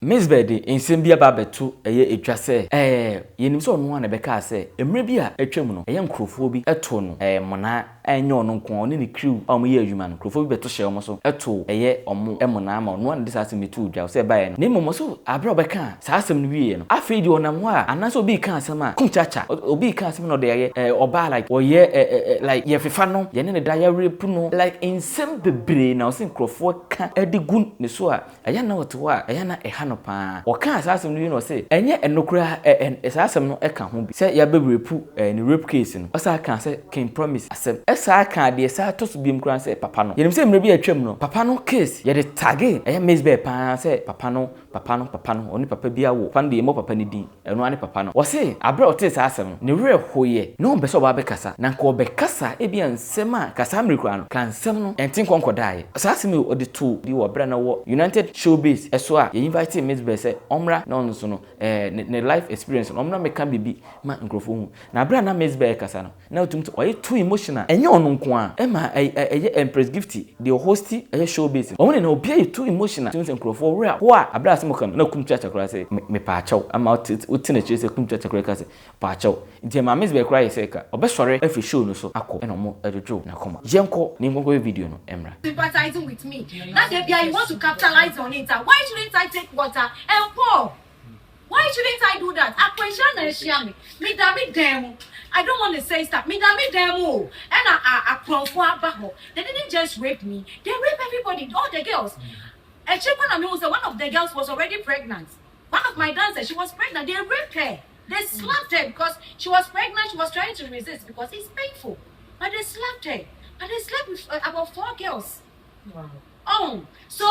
Mzbel de ensem bia ba beto eye etwa se yenim so no na beka se emre bia atwam no eye nkrofo bi eto no mona enye ono nko ne crew omo ye adwuma no nkrofo bi beto hye omo so eto eye omo emona ma no na de sase metu udwa se bae no ne momo so abra beka sasem no wiye no afei di onam ho a anaso obi ka asem a kumchacha obi ka asem no de ye oba like oye like ye fefa no ye ne da ya rep no like ensem bebre na o se nkrofo ka edigun ne so a eye na woto a eye na no pa o kan asasem no no say enye enokura asasem no e ka ho bi say ya bebrepu ni rape case no o sa kan say king promise asem esa kan de esa to so biem kura say papa no yenim say mre bi atwam no papa no case ye de tage Mzbel pa say papa no oni papa bi awo fan de mo papa ni din eno ane papa no o say abra o te asasem no ne re hoye no be so ba be kasa na nka obe kasa e bia nsem a kasa mre kura no kan nsem no entin konkodai asasem o de to di wo bra na wo United Showbiz eso a ye invite Mzbel say omra na ono so no ne life experience omra me kan bibi ma nkrofo hu na bra na Mzbel kasa no na otum to oye too emotional enye ono nko a e ma eye Empress Gifty the host eye Showbiz omne na obi too emotional tun nkrofo wura ho a abra asem kan na kum chacha kra say me pa achaw ama utina chire say kum chacha kra say pa achaw nti ma Mzbel kra ye say ka obesore afi show no so akọ eno mo edodwo na koma yenko ni ngongo video no emra sympathizing with me that they you want to capitalize on it. Why shouldn't I take water and pour? Why shouldn't I do that? Me demo. I don't want to say stuff. Me demo. And they didn't just rape me. They rape everybody, all the girls. And one of the girls was already pregnant. One of my dancers, she was pregnant. They raped her. They slapped her because she was pregnant. She was trying to resist because it's painful. But they slapped her. And they slept with about 4 girls. Wow. Oh, so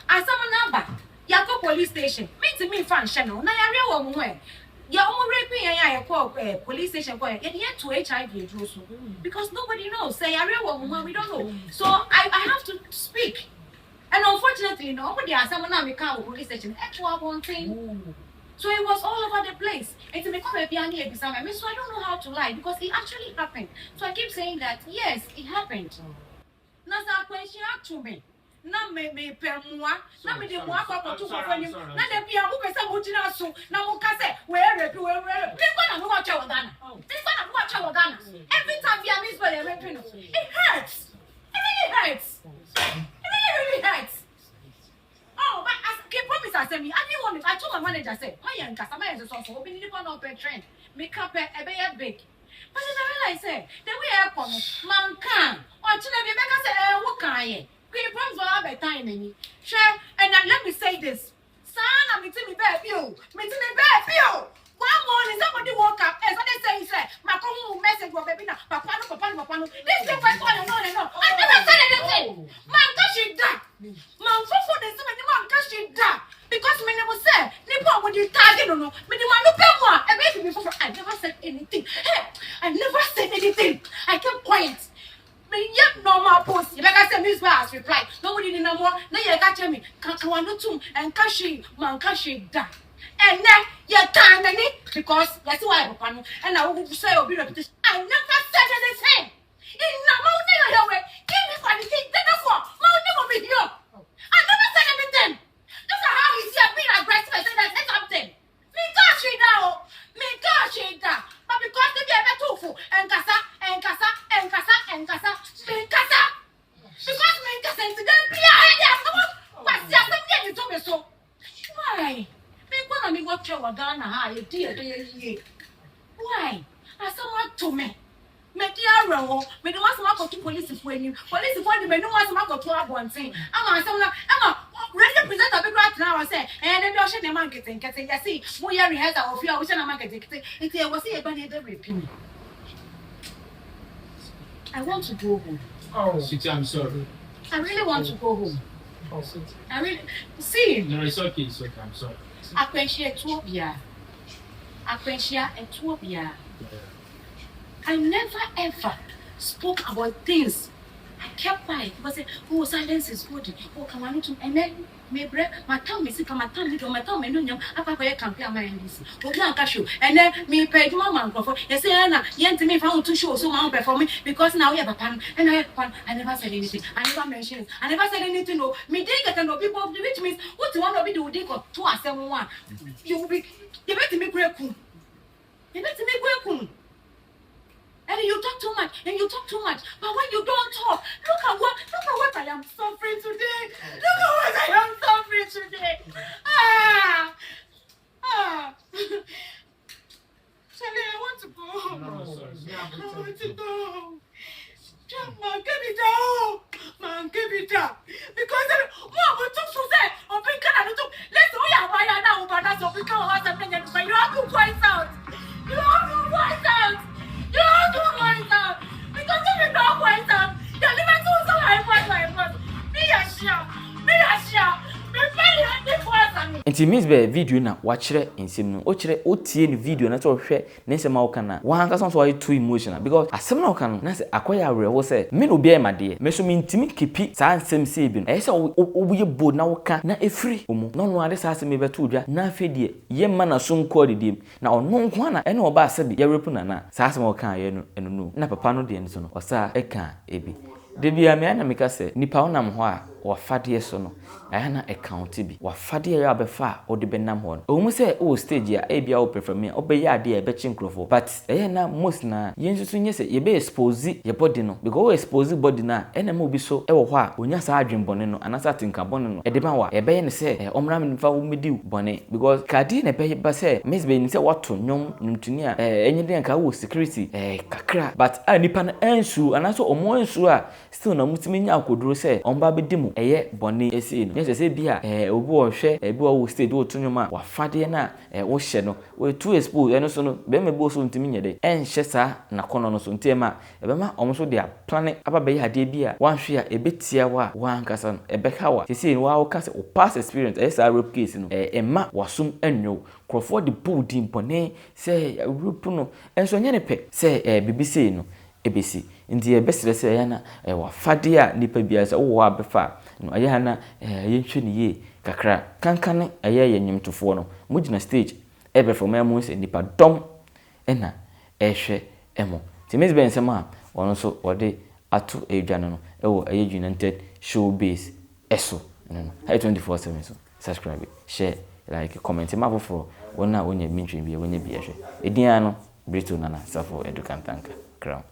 as someone number, Yako police station. Me fan channel. Na ya real one way. Ya omo raping ya call police station call. Ya to HIV also. Because nobody knows. Say ya real one we don't know. So I have to speak. And unfortunately, nobody has someone now become police station. Actual one thing. So it was all over the place. And to become a piano so I don't know how to lie because it actually happened. So I keep saying that yes, it happened. Now that question to me. Na me permua na me de mo akwa to for fani na de bia mo pesa mo tina so na mo ka say we rape this one na mo wa chawo Ghana every time you Mzbel raping it hurts. It really hurts. Oh, but as ke promise I say me I didn't want I told my manager say my yanka sama yanka so for OBINIM no pe trend make up e be big. But then I realize say the way I come man can o chile be make say wo kan ye Queen Proms will have a time in share and let me say this. Son, me to me baby. One morning somebody woke up and somebody say, my message was baby now. Papa no. This is what no. I never said anything. Man, cause she died. Man, for the somebody man, cause she died. Because me never said, Nipo would you target no. Me the man no pay more. And maybe before I never said anything. Hey, I never said anything. I kept quiet. Me yet normal post. Like I said, Mzbel has replied. Nobody did no more. Now you catch me. Kawanutum and Kashi man Kashi da. And then you can't any because that's why I and I will say I'll be repetition. I never said anything. In the mountain I way. Give me for the thing. Therefore, mountain will be here. I never said anything. Look at how he's here being aggressive and saying that something. Me Kashi da. But because they get better tofu and kasa. Because me kasa into them you told me so. Why? Me what you were Ghana ha you dear. Why? As someone to me. Me dear row, me do want to go to police when you police for me no want to go to one thing. I'm ready present a big right now I say and then you should the marketing you see we are rehearsal of you we marketing it was a bunny the repeat. I want to go home. Oh, I'm sorry. I really want to go home. Oh, I really see. No, it's okay. I'm sorry. Appreciate Ethiopia. I never ever spoke about things I kept quiet because oh, silence is good. Oh, come on, and then me break my tongue, me sick, my tongue, my tongue, and no, I can't play my hands. Oh, can't catch you. And then me paid my man for you say, Anna, yet me found to show so much for me because now we have a pan and I have pan. I never said anything. I never mentioned it. I never said anything. No, me dig at no people of the which means what you want to be doing for 2 or 7 1. You be you better me break. You better me break. And you talk too much, and you talk too much. But when you don't talk, look at what I am suffering today. Look at what I am suffering today. Shelly, I want to go. No, sorry. I want to go. Man, give it down. Man, give it down. Because Mom will talk to say, oh, we can't do. Let's go. Yeah, why are now? But that's what we can't have something. But you have to point out. You have to point out. You don't do voice out because if you don't voice out, you're living to so high voice. Me a share. Me very happy voice. Nti Mzbel video na wachire nsem no o chire o tie ni video na to hwe na nsem a woka na wan kasa so too emotional because asem na woka no na se akoya awerewo se me no bia emade me so mentimi kepi sa nsem se bi no e se obuye bold na woka na efiri omu no no ade sa asem beto odwa na afedie ye ma na so nko dedim na ono nko na ene oba asabi ye repu na sa asem woka ye no eno no na papa no de nso no osa eka ebi de bia me na meka se nipa wonam ho a wafade so no ayana account bi wafade ya abefa o de benam ho o mu se o stage ya e bia o prefer me o be ya de e be chinkrofo but na most na yensusu nye se ye be expose ye body no because o expose body na ena ma obi so e wo ho a onya sa adwenbone no anasa tinka bone no e de ban wa e be ye ne se omra me fa wo medi bone because kadi na be ba se Mzbel ni se wato nyom ntuni a enye de nka wo security kakra but nipa na ensu anaso omo ensu a still na mutimi nya akoduro se omba be dimu eye bone esi no yes say bia obi wo hwe ebi wo stage wo tunyoma wa fade na wo hye no we too expose eno so no be me bo so ntimi nyede enhye sa na kono no so ntema ebe ma omo so dia plan aba be hade bia wan hwe a ebetia wa wan kasa no ebe ka wa sisi no wa wo kasa o past experience esa rape case no emma wasum enwo crofo de building bone say rape no enso nya ne pe say BBC no ebesi ndi ebesire se yana wa fade a nipa bia se wo abefa no aya na yenhwe ne ye kakra kankane aya yenyimtofo no mugina stage ebe from emu se nipa dom ena ehwe emo ti Mzbel nsema wono so wode ato edwane no ewo United Showbiz eso no 24/7 so subscribe share like comment ma foforo wona wonya mintwe bia wonya bia hwe edian no Brito nana safo edukantanka crown